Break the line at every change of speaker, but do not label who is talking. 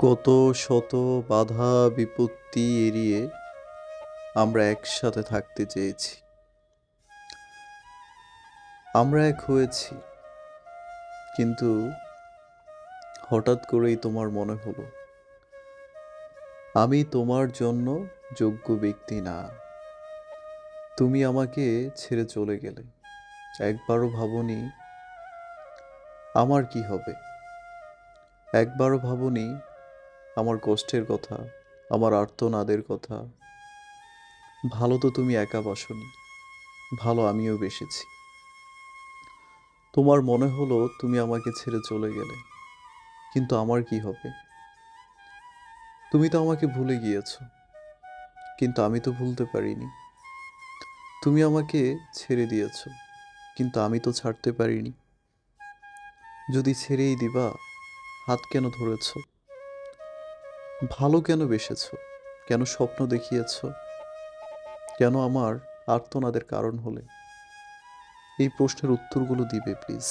কত শত বাধা বিপত্তি এড়িয়ে আমরা একসাথে থাকতে চেয়েছি। আমরা এক হয়েছি, কিন্তু হঠাৎ করেই তোমার মনে হলো আমি তোমার জন্য যোগ্য ব্যক্তি না। তুমি আমাকে ছেড়ে চলে গেলে। একবারও ভাবনি আমার কি হবে। একবারও ভাবনি আমার কষ্টের কথা, আমার আর্তনাদের কথা। ভালো তো তুমি একা বাসনি, ভালো আমিও বেসেছি। তোমার মনে হলো তুমি আমাকে ছেড়ে চলে গেলে, কিন্তু আমার কি হবে। তুমি তো আমাকে ভুলে গিয়েছো, কিন্তু আমি তো ভুলতে পারিনি। তুমি আমাকে ছেড়ে দিয়েছো, কিন্তু আমি তো ছাড়তে পারিনি। যদি ছেড়েই দিবা, হাত কেন ধরেছো? ভালো কেন বেসেছো? কেন স্বপ্ন দেখিয়েছো? কেন আমার আর্তনাদের কারণ হলে? এই প্রশ্নের উত্তরগুলো দিবে প্লিজ।